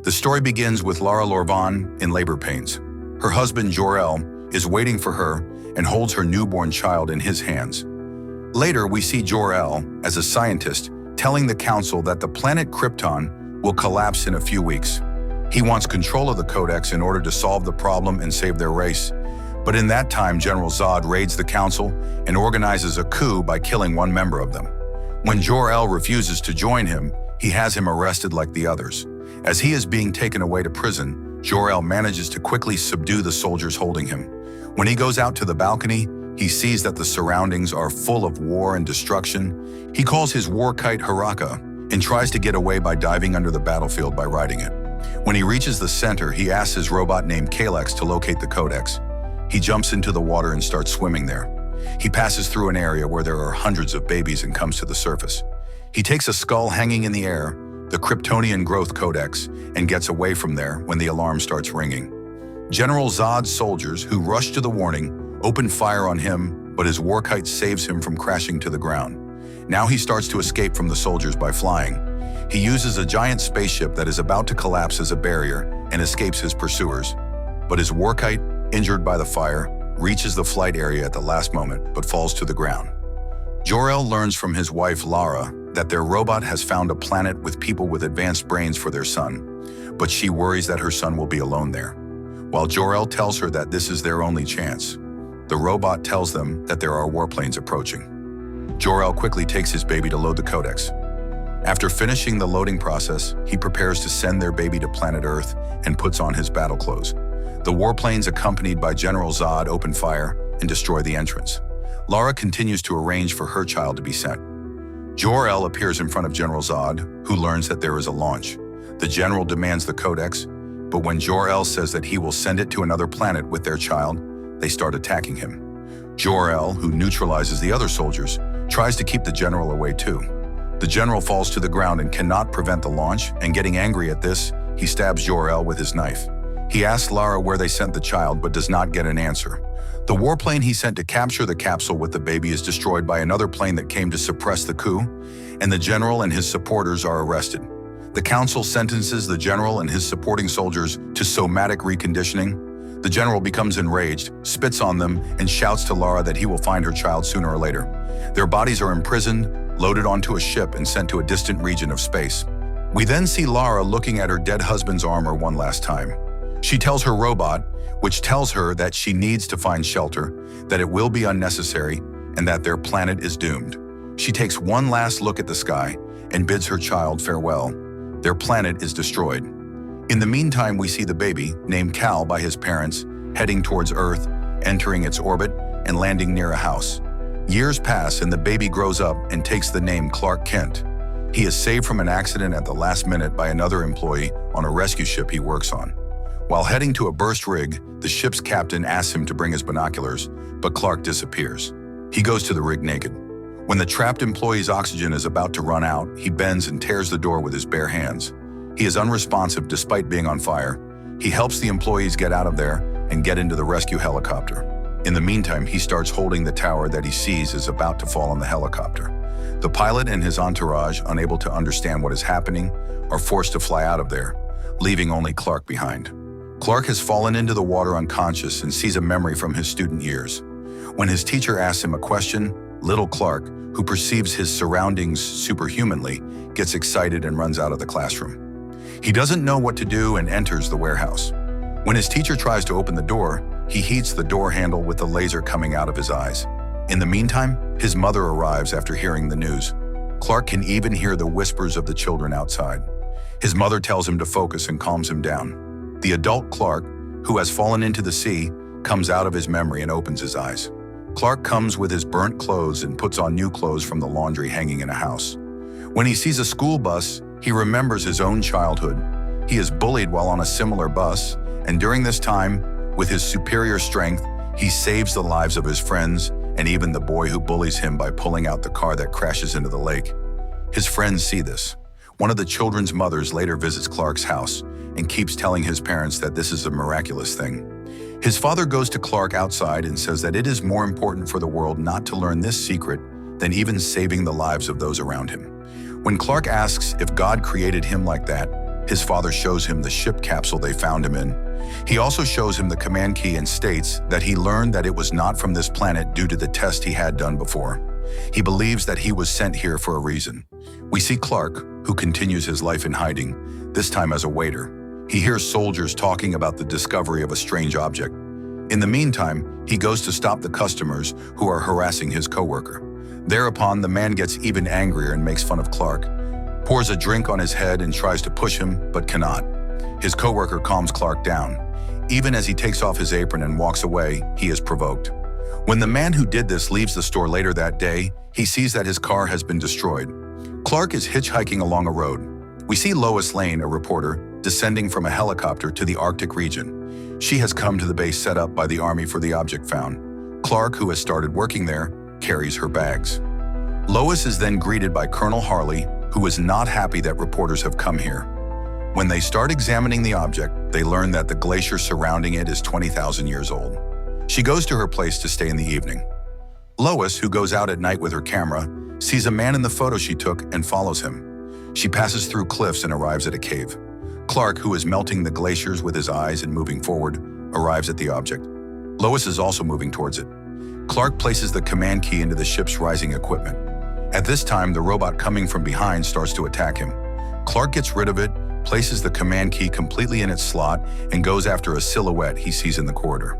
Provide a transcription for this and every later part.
The story begins with Lara Lorvan in labor pains. Her husband, Jor-El, is waiting for her and holds her newborn child in his hands. Later, we see Jor-El, as a scientist, telling the council that the planet Krypton will collapse in a few weeks. He wants control of the Codex in order to solve the problem and save their race. But in that time, General Zod raids the council and organizes a coup by killing one member of them. When Jor-El refuses to join him, he has him arrested like the others. As he is being taken away to prison, Jor-El manages to quickly subdue the soldiers holding him. When he goes out to the balcony, he sees that the surroundings are full of war and destruction. He calls his war kite Haraka and tries to get away by diving under the battlefield by riding it. When he reaches the center, he asks his robot named Kalex to locate the Codex. He jumps into the water and starts swimming there. He passes through an area where there are hundreds of babies and comes to the surface. He takes a skull hanging in the air, the Kryptonian Growth Codex, and gets away from there when the alarm starts ringing. General Zod's soldiers, who rush to the warning, open fire on him, but his war kite saves him from crashing to the ground. Now he starts to escape from the soldiers by flying. He uses a giant spaceship that is about to collapse as a barrier and escapes his pursuers. But his war kite, injured by the fire, reaches the flight area at the last moment but falls to the ground. Jor-El learns from his wife Lara that their robot has found a planet with people with advanced brains for their son, but she worries that her son will be alone there. While Jor-El tells her that this is their only chance, the robot tells them that there are warplanes approaching. Jor-El quickly takes his baby to load the Codex. After finishing the loading process, he prepares to send their baby to planet Earth and puts on his battle clothes. The warplanes, accompanied by General Zod, open fire and destroy the entrance. Lara continues to arrange for her child to be sent. Jor-El appears in front of General Zod, who learns that there is a launch. The general demands the Codex, but when Jor-El says that he will send it to another planet with their child, they start attacking him. Jor-El, who neutralizes the other soldiers, tries to keep the general away too. The general falls to the ground and cannot prevent the launch, and getting angry at this, he stabs Jor-El with his knife. He asks Lara where they sent the child but does not get an answer. The warplane he sent to capture the capsule with the baby is destroyed by another plane that came to suppress the coup, and the general and his supporters are arrested. The council sentences the general and his supporting soldiers to somatic reconditioning. The general becomes enraged, spits on them, and shouts to Lara that he will find her child sooner or later. Their bodies are imprisoned, loaded onto a ship, and sent to a distant region of space. We then see Lara looking at her dead husband's armor one last time. She tells her robot, which tells her that she needs to find shelter, that it will be unnecessary, and that their planet is doomed. She takes one last look at the sky and bids her child farewell. Their planet is destroyed. In the meantime, we see the baby, named Cal by his parents, heading towards Earth, entering its orbit, and landing near a house. Years pass and the baby grows up and takes the name Clark Kent. He is saved from an accident at the last minute by another employee on a rescue ship he works on. While heading to a burst rig, the ship's captain asks him to bring his binoculars, but Clark disappears. He goes to the rig naked. When the trapped employee's oxygen is about to run out, he bends and tears the door with his bare hands. He is unresponsive despite being on fire. He helps the employees get out of there and get into the rescue helicopter. In the meantime, he starts holding the tower that he sees is about to fall on the helicopter. The pilot and his entourage, unable to understand what is happening, are forced to fly out of there, leaving only Clark behind. Clark has fallen into the water unconscious and sees a memory from his student years. When his teacher asks him a question, little Clark, who perceives his surroundings superhumanly, gets excited and runs out of the classroom. He doesn't know what to do and enters the warehouse. When his teacher tries to open the door, he heats the door handle with the laser coming out of his eyes. In the meantime, his mother arrives after hearing the news. Clark can even hear the whispers of the children outside. His mother tells him to focus and calms him down. The adult Clark, who has fallen into the sea, comes out of his memory and opens his eyes. Clark comes with his burnt clothes and puts on new clothes from the laundry hanging in a house. When he sees a school bus, he remembers his own childhood. He is bullied while on a similar bus, and during this time, with his superior strength, he saves the lives of his friends and even the boy who bullies him by pulling out the car that crashes into the lake. His friends see this. One of the children's mothers later visits Clark's house and keeps telling his parents that this is a miraculous thing. His father goes to Clark outside and says that it is more important for the world not to learn this secret than even saving the lives of those around him. When Clark asks if God created him like that, his father shows him the ship capsule they found him in. He also shows him the command key and states that he learned that it was not from this planet due to the test he had done before. He believes that he was sent here for a reason. We see Clark, who continues his life in hiding, this time as a waiter. He hears soldiers talking about the discovery of a strange object. In the meantime, he goes to stop the customers who are harassing his coworker. Thereupon, the man gets even angrier and makes fun of Clark, pours a drink on his head and tries to push him, but cannot. His coworker calms Clark down. Even as he takes off his apron and walks away, he is provoked. When the man who did this leaves the store later that day, he sees that his car has been destroyed. Clark is hitchhiking along a road. We see Lois Lane, a reporter, descending from a helicopter to the Arctic region. She has come to the base set up by the Army for the object found. Clark, who has started working there, carries her bags. Lois is then greeted by Colonel Harley, who is not happy that reporters have come here. When they start examining the object, they learn that the glacier surrounding it is 20,000 years old. She goes to her place to stay in the evening. Lois, who goes out at night with her camera, sees a man in the photo she took and follows him. She passes through cliffs and arrives at a cave. Clark, who is melting the glaciers with his eyes and moving forward, arrives at the object. Lois is also moving towards it. Clark places the command key into the ship's rising equipment. At this time, the robot coming from behind starts to attack him. Clark gets rid of it, places the command key completely in its slot, and goes after a silhouette he sees in the corridor.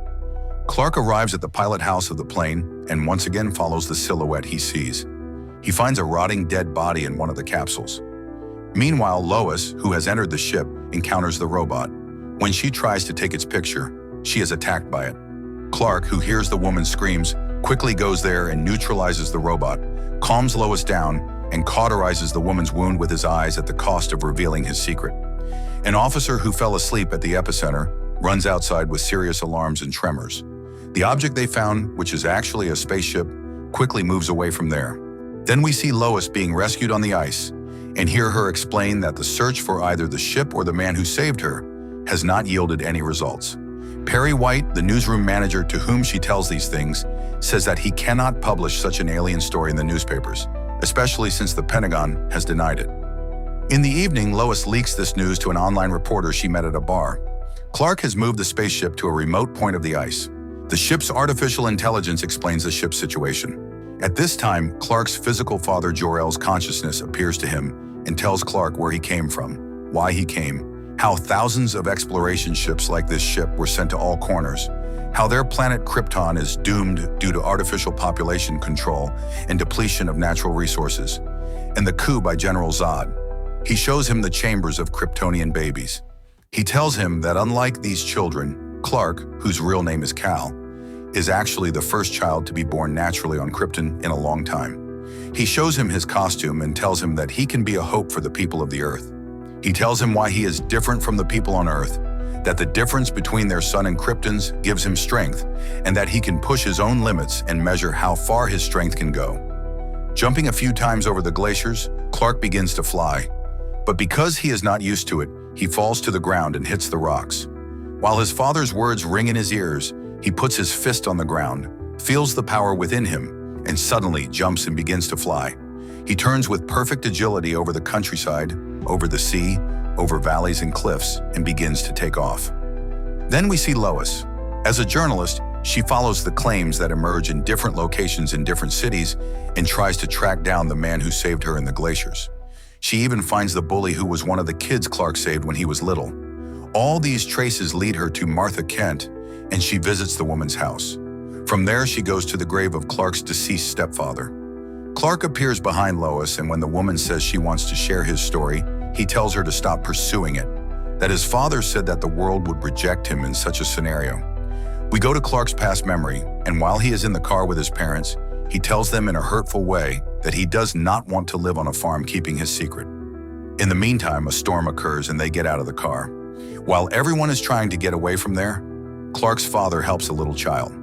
Clark arrives at the pilot house of the plane and once again follows the silhouette he sees. He finds a rotting dead body in one of the capsules. Meanwhile, Lois, who has entered the ship, encounters the robot. When she tries to take its picture, she is attacked by it. Clark, who hears the woman's screams, quickly goes there and neutralizes the robot, calms Lois down, and cauterizes the woman's wound with his eyes at the cost of revealing his secret. An officer who fell asleep at the epicenter runs outside with serious alarms and tremors. The object they found, which is actually a spaceship, quickly moves away from there. Then we see Lois being rescued on the ice and hear her explain that the search for either the ship or the man who saved her has not yielded any results. Perry White, the newsroom manager to whom she tells these things, says that he cannot publish such an alien story in the newspapers, especially since the Pentagon has denied it. In the evening, Lois leaks this news to an online reporter she met at a bar. Clark has moved the spaceship to a remote point of the ice. The ship's artificial intelligence explains the ship's situation. At this time, Clark's physical father Jor-El's consciousness appears to him and tells Clark where he came from, why he came, how thousands of exploration ships like this ship were sent to all corners, how their planet Krypton is doomed due to artificial population control and depletion of natural resources, and the coup by General Zod. He shows him the chambers of Kryptonian babies. He tells him that unlike these children, Clark, whose real name is Cal, is actually the first child to be born naturally on Krypton in a long time. He shows him his costume and tells him that he can be a hope for the people of the Earth. He tells him why he is different from the people on Earth, that the difference between their sun and Krypton's gives him strength, and that he can push his own limits and measure how far his strength can go. Jumping a few times over the glaciers, Clark begins to fly. But because he is not used to it, he falls to the ground and hits the rocks. While his father's words ring in his ears, he puts his fist on the ground, feels the power within him, and suddenly jumps and begins to fly. He turns with perfect agility over the countryside, over the sea, over valleys and cliffs, and begins to take off. Then we see Lois. As a journalist, she follows the claims that emerge in different locations in different cities and tries to track down the man who saved her in the glaciers. She even finds the bully who was one of the kids Clark saved when he was little. All these traces lead her to Martha Kent, and she visits the woman's house. From there, she goes to the grave of Clark's deceased stepfather. Clark appears behind Lois, and when the woman says she wants to share his story, he tells her to stop pursuing it, that his father said that the world would reject him in such a scenario. We go to Clark's past memory, and while he is in the car with his parents, he tells them in a hurtful way that he does not want to live on a farm keeping his secret. In the meantime, a storm occurs and they get out of the car. While everyone is trying to get away from there, Clark's father helps a little child.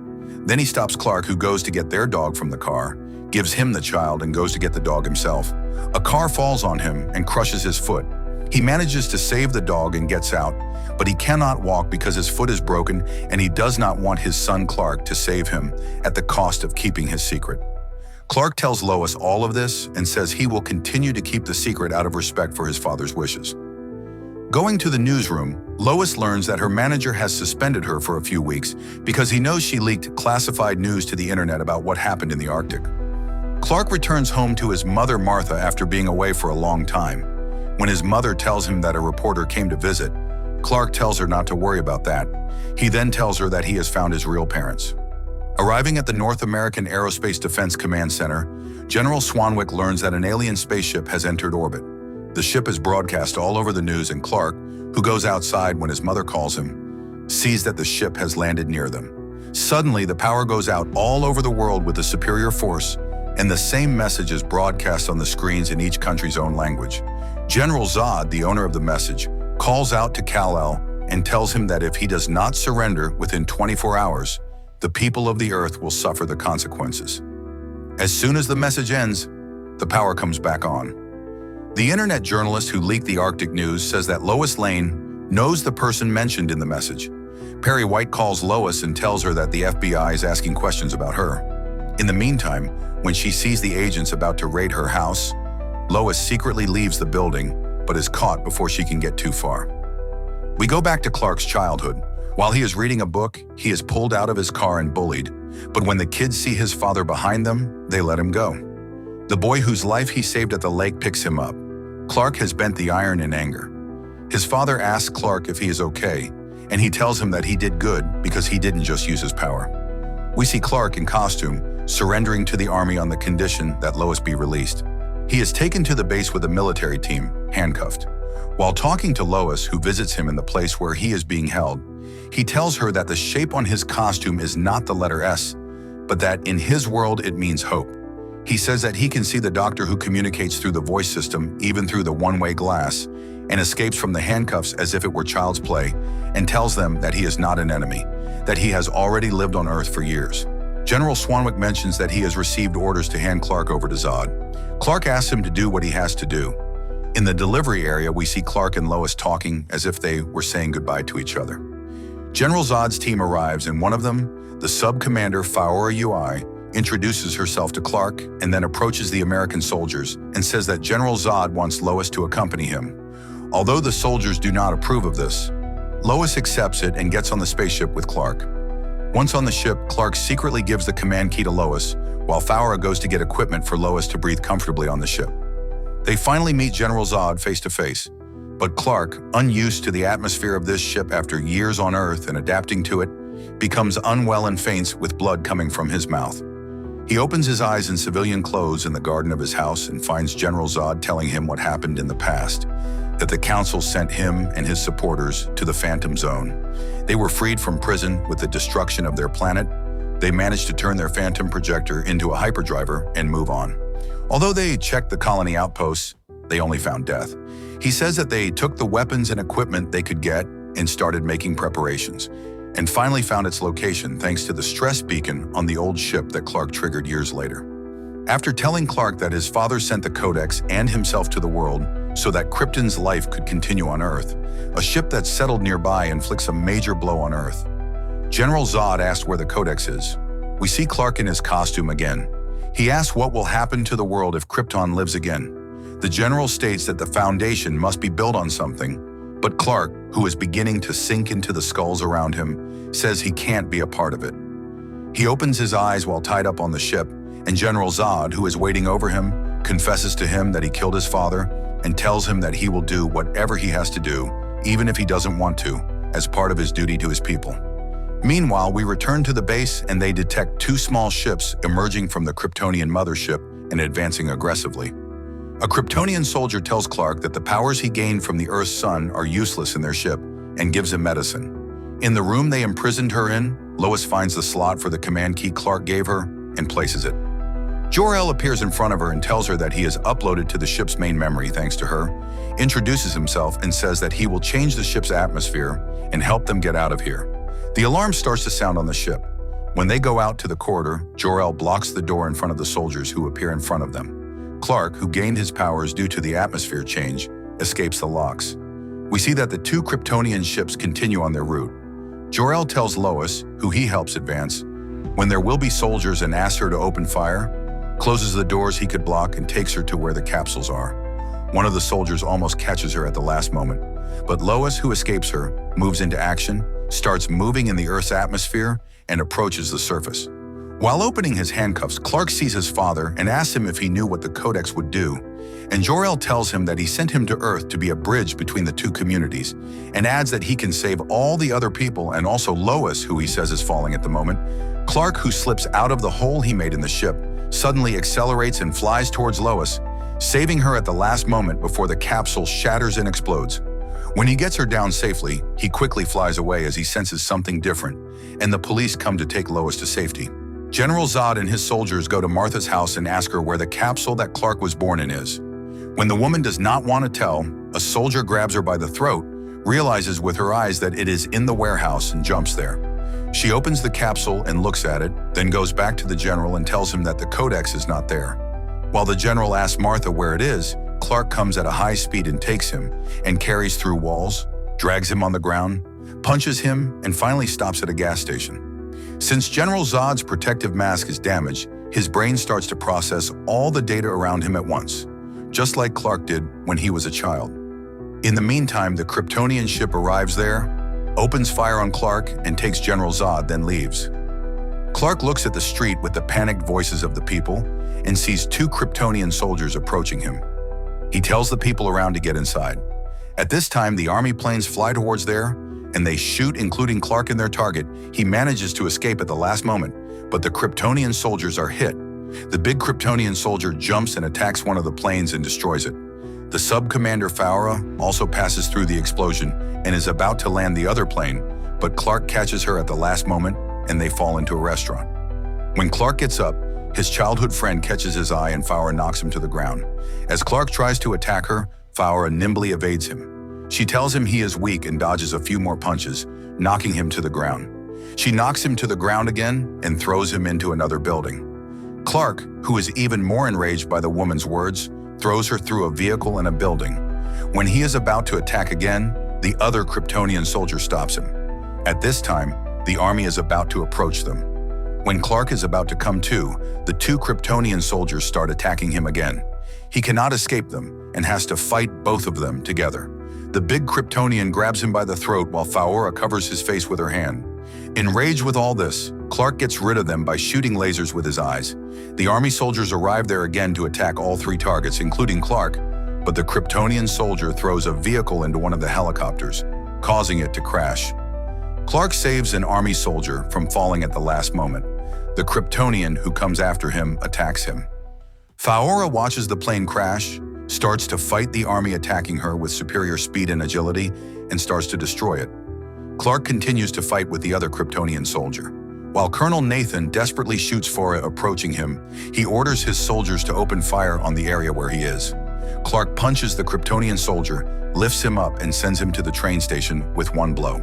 Then he stops Clark, who goes to get their dog from the car, gives him the child, and goes to get the dog himself. A car falls on him and crushes his foot. He manages to save the dog and gets out, but he cannot walk because his foot is broken and he does not want his son Clark to save him at the cost of keeping his secret. Clark tells Lois all of this and says he will continue to keep the secret out of respect for his father's wishes. Going to the newsroom, Lois learns that her manager has suspended her for a few weeks because he knows she leaked classified news to the internet about what happened in the Arctic. Clark returns home to his mother Martha after being away for a long time. When his mother tells him that a reporter came to visit, Clark tells her not to worry about that. He then tells her that he has found his real parents. Arriving at the North American Aerospace Defense Command Center, General Swanwick learns that an alien spaceship has entered orbit. The ship is broadcast all over the news, and Clark, who goes outside when his mother calls him, sees that the ship has landed near them. Suddenly, the power goes out all over the world with a superior force, and the same message is broadcast on the screens in each country's own language. General Zod, the owner of the message, calls out to Kal-El and tells him that if he does not surrender within 24 hours, the people of the Earth will suffer the consequences. As soon as the message ends, the power comes back on. The internet journalist who leaked the Arctic news says that Lois Lane knows the person mentioned in the message. Perry White calls Lois and tells her that the FBI is asking questions about her. In the meantime, when she sees the agents about to raid her house, Lois secretly leaves the building, but is caught before she can get too far. We go back to Clark's childhood. While he is reading a book, he is pulled out of his car and bullied, but when the kids see his father behind them, they let him go. The boy whose life he saved at the lake picks him up. Clark has bent the iron in anger. His father asks Clark if he is okay, and he tells him that he did good because he didn't just use his power. We see Clark in costume, surrendering to the army on the condition that Lois be released. He is taken to the base with a military team, handcuffed. While talking to Lois, who visits him in the place where he is being held, he tells her that the shape on his costume is not the letter S, but that in his world it means hope. He says that he can see the doctor who communicates through the voice system, even through the one-way glass, and escapes from the handcuffs as if it were child's play, and tells them that he is not an enemy, that he has already lived on Earth for years. General Swanwick mentions that he has received orders to hand Clark over to Zod. Clark asks him to do what he has to do. In the delivery area, we see Clark and Lois talking as if they were saying goodbye to each other. General Zod's team arrives, and one of them, the sub-commander Faora UI, introduces herself to Clark and then approaches the American soldiers and says that General Zod wants Lois to accompany him. Although the soldiers do not approve of this, Lois accepts it and gets on the spaceship with Clark. Once on the ship, Clark secretly gives the command key to Lois, while Faora goes to get equipment for Lois to breathe comfortably on the ship. They finally meet General Zod face to face, but Clark, unused to the atmosphere of this ship after years on Earth and adapting to it, becomes unwell and faints with blood coming from his mouth. He opens his eyes in civilian clothes in the garden of his house and finds General Zod telling him what happened in the past, that the Council sent him and his supporters to the Phantom Zone. They were freed from prison with the destruction of their planet. They managed to turn their Phantom projector into a hyperdriver and move on. Although they checked the colony outposts, they only found death. He says that they took the weapons and equipment they could get and started making preparations, and finally found its location thanks to the stress beacon on the old ship that Clark triggered years later. After telling Clark that his father sent the Codex and himself to the world so that Krypton's life could continue on Earth, a ship that settled nearby inflicts a major blow on Earth. General Zod asks where the Codex is. We see Clark in his costume again. He asks what will happen to the world if Krypton lives again. The general states that the Foundation must be built on something, but Clark, who is beginning to sink into the skulls around him, says he can't be a part of it. He opens his eyes while tied up on the ship, and General Zod, who is waiting over him, confesses to him that he killed his father and tells him that he will do whatever he has to do, even if he doesn't want to, as part of his duty to his people. Meanwhile, we return to the base and they detect two small ships emerging from the Kryptonian mothership and advancing aggressively. A Kryptonian soldier tells Clark that the powers he gained from the Earth's sun are useless in their ship and gives him medicine. In the room they imprisoned her in, Lois finds the slot for the command key Clark gave her and places it. Jor-El appears in front of her and tells her that he is uploaded to the ship's main memory thanks to her, introduces himself and says that he will change the ship's atmosphere and help them get out of here. The alarm starts to sound on the ship. When they go out to the corridor, Jor-El blocks the door in front of the soldiers who appear in front of them. Clark, who gained his powers due to the atmosphere change, escapes the locks. We see that the two Kryptonian ships continue on their route. Jor-El tells Lois, who he helps advance, when there will be soldiers and asks her to open fire, closes the doors he could block and takes her to where the capsules are. One of the soldiers almost catches her at the last moment, but Lois, who escapes her, moves into action, starts moving in the Earth's atmosphere, and approaches the surface. While opening his handcuffs, Clark sees his father and asks him if he knew what the Codex would do, and Jor-El tells him that he sent him to Earth to be a bridge between the two communities, and adds that he can save all the other people and also Lois, who he says is falling at the moment. Clark, who slips out of the hole he made in the ship, suddenly accelerates and flies towards Lois, saving her at the last moment before the capsule shatters and explodes. When he gets her down safely, he quickly flies away as he senses something different, and the police come to take Lois to safety. General Zod and his soldiers go to Martha's house and ask her where the capsule that Clark was born in is. When the woman does not want to tell, a soldier grabs her by the throat, realizes with her eyes that it is in the warehouse, and jumps there. She opens the capsule and looks at it, then goes back to the general and tells him that the Codex is not there. While the general asks Martha where it is, Clark comes at a high speed and takes him, and carries through walls, drags him on the ground, punches him, and finally stops at a gas station. Since General Zod's protective mask is damaged, his brain starts to process all the data around him at once, just like Clark did when he was a child. In the meantime, the Kryptonian ship arrives there, opens fire on Clark, and takes General Zod, then leaves. Clark looks at the street with the panicked voices of the people and sees two Kryptonian soldiers approaching him. He tells the people around to get inside. At this time, the army planes fly towards there, and they shoot, including Clark and their target. He manages to escape at the last moment, but the Kryptonian soldiers are hit. The big Kryptonian soldier jumps and attacks one of the planes and destroys it. The sub-commander Faora also passes through the explosion and is about to land the other plane, but Clark catches her at the last moment and they fall into a restaurant. When Clark gets up, his childhood friend catches his eye and Faora knocks him to the ground. As Clark tries to attack her, Faora nimbly evades him. She tells him he is weak and dodges a few more punches, knocking him to the ground. She knocks him to the ground again and throws him into another building. Clark, who is even more enraged by the woman's words, throws her through a vehicle and a building. When he is about to attack again, the other Kryptonian soldier stops him. At this time, the army is about to approach them. When Clark is about to come to, the two Kryptonian soldiers start attacking him again. He cannot escape them and has to fight both of them together. The big Kryptonian grabs him by the throat while Faora covers his face with her hand. Enraged with all this, Clark gets rid of them by shooting lasers with his eyes. The army soldiers arrive there again to attack all three targets, including Clark, but the Kryptonian soldier throws a vehicle into one of the helicopters, causing it to crash. Clark saves an army soldier from falling at the last moment. The Kryptonian who comes after him attacks him. Faora watches the plane crash, starts to fight the army attacking her with superior speed and agility, and starts to destroy it. Clark continues to fight with the other Kryptonian soldier. While Colonel Nathan desperately shoots Faora approaching him, he orders his soldiers to open fire on the area where he is. Clark punches the Kryptonian soldier, lifts him up, and sends him to the train station with one blow.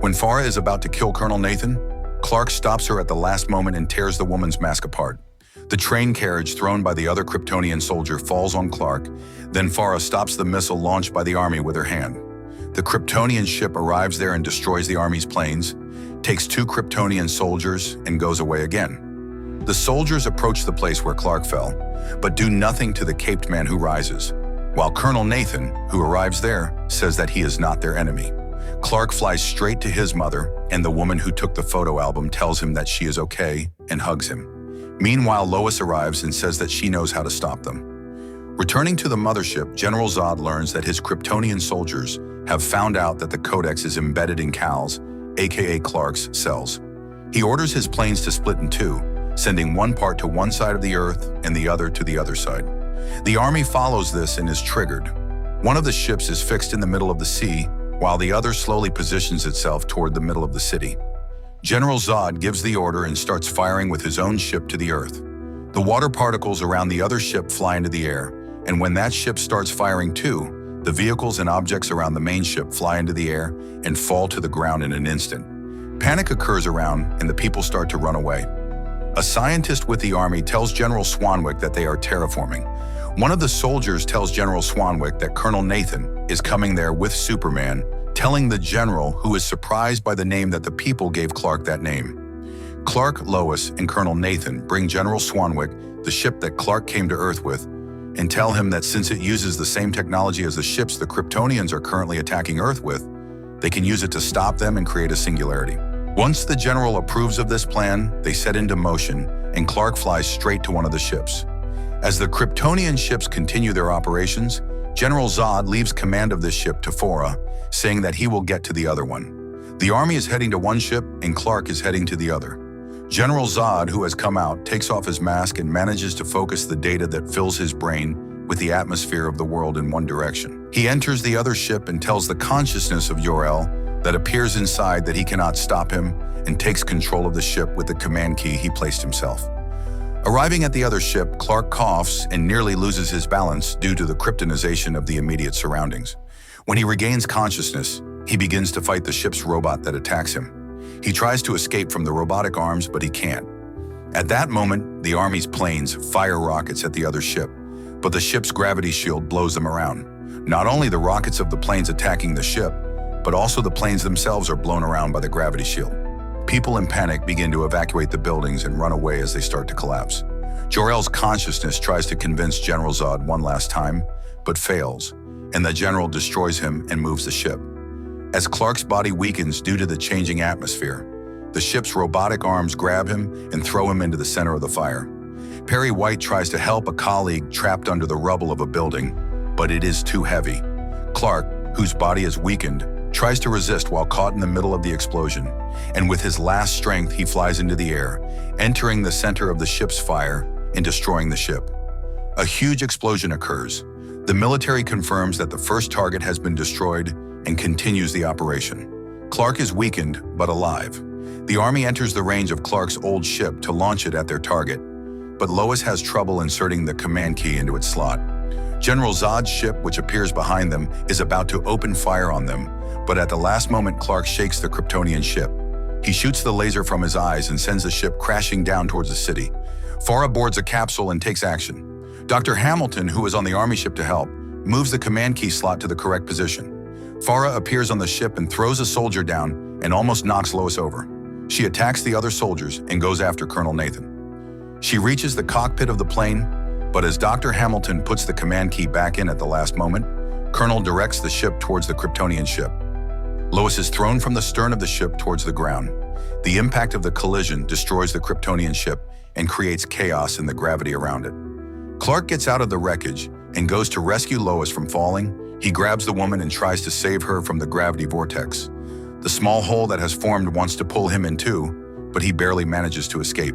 When Faora is about to kill Colonel Nathan, Clark stops her at the last moment and tears the woman's mask apart. The train carriage thrown by the other Kryptonian soldier falls on Clark, then Faora stops the missile launched by the army with her hand. The Kryptonian ship arrives there and destroys the army's planes, takes two Kryptonian soldiers, and goes away again. The soldiers approach the place where Clark fell, but do nothing to the caped man who rises, while Colonel Nathan, who arrives there, says that he is not their enemy. Clark flies straight to his mother, and the woman who took the photo album tells him that she is okay and hugs him. Meanwhile, Lois arrives and says that she knows how to stop them. Returning to the mothership, General Zod learns that his Kryptonian soldiers have found out that the Codex is embedded in Cal's, aka Clark's, cells. He orders his planes to split in two, sending one part to one side of the Earth and the other to the other side. The army follows this and is triggered. One of the ships is fixed in the middle of the sea, while the other slowly positions itself toward the middle of the city. General Zod gives the order and starts firing with his own ship to the Earth. The water particles around the other ship fly into the air, and when that ship starts firing too, the vehicles and objects around the main ship fly into the air and fall to the ground in an instant. Panic occurs around, and the people start to run away. A scientist with the army tells General Swanwick that they are terraforming. One of the soldiers tells General Swanwick that Colonel Nathan is coming there with Superman, telling the general, who is surprised by the name that the people gave Clark that name. Clark, Lois, and Colonel Nathan bring General Swanwick, the ship that Clark came to Earth with, and tell him that since it uses the same technology as the ships the Kryptonians are currently attacking Earth with, they can use it to stop them and create a singularity. Once the general approves of this plan, they set into motion, and Clark flies straight to one of the ships. As the Kryptonian ships continue their operations, General Zod leaves command of this ship to Fora, saying that he will get to the other one. The army is heading to one ship, and Clark is heading to the other. General Zod, who has come out, takes off his mask and manages to focus the data that fills his brain with the atmosphere of the world in one direction. He enters the other ship and tells the consciousness of Jor-El that appears inside that he cannot stop him, and takes control of the ship with the command key he placed himself. Arriving at the other ship, Clark coughs and nearly loses his balance due to the kryptonization of the immediate surroundings. When he regains consciousness, he begins to fight the ship's robot that attacks him. He tries to escape from the robotic arms, but he can't. At that moment, the Army's planes fire rockets at the other ship, but the ship's gravity shield blows them around. Not only the rockets of the planes attacking the ship, but also the planes themselves are blown around by the gravity shield. People in panic begin to evacuate the buildings and run away as they start to collapse. Jor-El's consciousness tries to convince General Zod one last time, but fails, and the general destroys him and moves the ship. As Clark's body weakens due to the changing atmosphere, the ship's robotic arms grab him and throw him into the center of the fire. Perry White tries to help a colleague trapped under the rubble of a building, but it is too heavy. Clark, whose body is weakened, tries to resist while caught in the middle of the explosion, and with his last strength he flies into the air, entering the center of the ship's fire and destroying the ship. A huge explosion occurs. The military confirms that the first target has been destroyed and continues the operation. Clark is weakened but alive. The Army enters the range of Clark's old ship to launch it at their target, but Lois has trouble inserting the command key into its slot. General Zod's ship, which appears behind them, is about to open fire on them, but at the last moment Clark shakes the Kryptonian ship. He shoots the laser from his eyes and sends the ship crashing down towards the city. Farah boards a capsule and takes action. Dr. Hamilton, who is on the Army ship to help, moves the command key slot to the correct position. Farah appears on the ship and throws a soldier down and almost knocks Lois over. She attacks the other soldiers and goes after Colonel Nathan. She reaches the cockpit of the plane, but as Dr. Hamilton puts the command key back in at the last moment, Colonel directs the ship towards the Kryptonian ship. Lois is thrown from the stern of the ship towards the ground. The impact of the collision destroys the Kryptonian ship and creates chaos in the gravity around it. Clark gets out of the wreckage and goes to rescue Lois from falling. He grabs the woman and tries to save her from the gravity vortex. The small hole that has formed wants to pull him in too, but he barely manages to escape.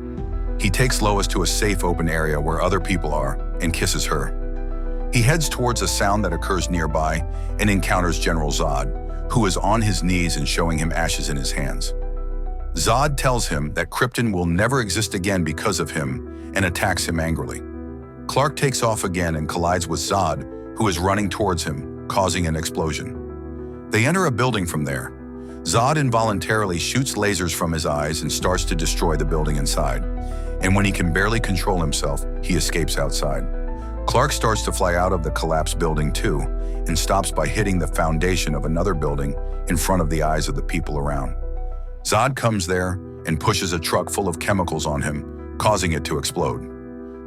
He takes Lois to a safe open area where other people are and kisses her. He heads towards a sound that occurs nearby and encounters General Zod, who is on his knees and showing him ashes in his hands. Zod tells him that Krypton will never exist again because of him and attacks him angrily. Clark takes off again and collides with Zod, who is running towards him, causing an explosion. They enter a building from there. Zod involuntarily shoots lasers from his eyes and starts to destroy the building inside. And when he can barely control himself, he escapes outside. Clark starts to fly out of the collapsed building too, and stops by hitting the foundation of another building in front of the eyes of the people around. Zod comes there and pushes a truck full of chemicals on him, causing it to explode.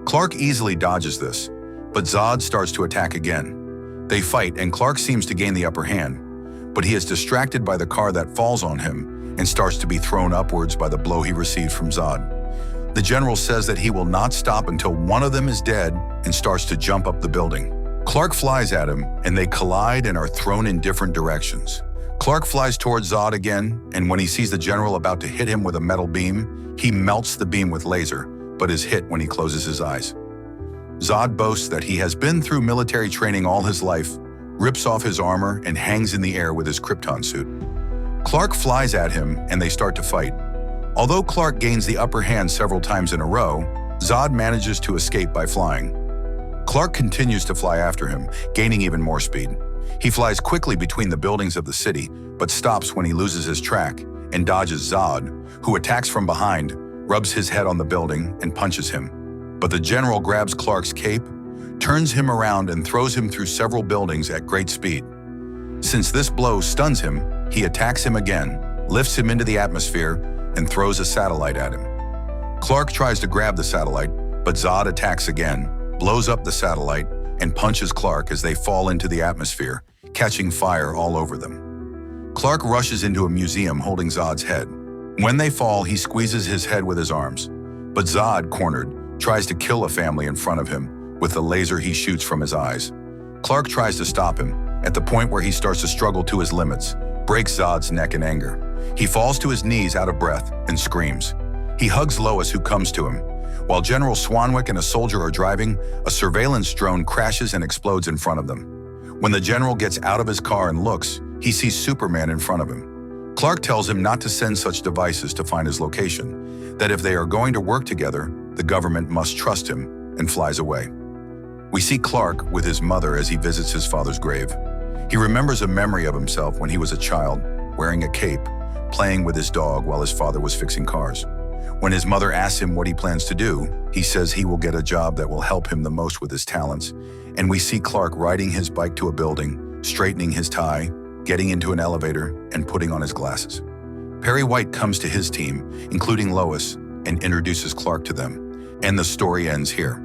Clark easily dodges this, but Zod starts to attack again. They fight and Clark seems to gain the upper hand, but he is distracted by the car that falls on him and starts to be thrown upwards by the blow he received from Zod. The general says that he will not stop until one of them is dead and starts to jump up the building. Clark flies at him and they collide and are thrown in different directions. Clark flies towards Zod again, and when he sees the general about to hit him with a metal beam, he melts the beam with laser, but is hit when he closes his eyes. Zod boasts that he has been through military training all his life, rips off his armor, and hangs in the air with his Krypton suit. Clark flies at him and they start to fight. Although Clark gains the upper hand several times in a row, Zod manages to escape by flying. Clark continues to fly after him, gaining even more speed. He flies quickly between the buildings of the city, but stops when he loses his track and dodges Zod, who attacks from behind, rubs his head on the building, and punches him. But the general grabs Clark's cape, turns him around, and throws him through several buildings at great speed. Since this blow stuns him, he attacks him again, lifts him into the atmosphere, and throws a satellite at him. Clark tries to grab the satellite, but Zod attacks again, blows up the satellite, and punches Clark as they fall into the atmosphere, catching fire all over them. Clark rushes into a museum holding Zod's head. When they fall, he squeezes his head with his arms. But Zod, cornered, tries to kill a family in front of him with the laser he shoots from his eyes. Clark tries to stop him, at the point where he starts to struggle to his limits, breaks Zod's neck in anger. He falls to his knees out of breath and screams. He hugs Lois, who comes to him. While General Swanwick and a soldier are driving, a surveillance drone crashes and explodes in front of them. When the general gets out of his car and looks, he sees Superman in front of him. Clark tells him not to send such devices to find his location, that if they are going to work together, the government must trust him, and flies away. We see Clark with his mother as he visits his father's grave. He remembers a memory of himself when he was a child, wearing a cape, playing with his dog while his father was fixing cars. When his mother asks him what he plans to do, he says he will get a job that will help him the most with his talents. And we see Clark riding his bike to a building, straightening his tie, getting into an elevator, and putting on his glasses. Perry White comes to his team, including Lois, and introduces Clark to them. And the story ends here.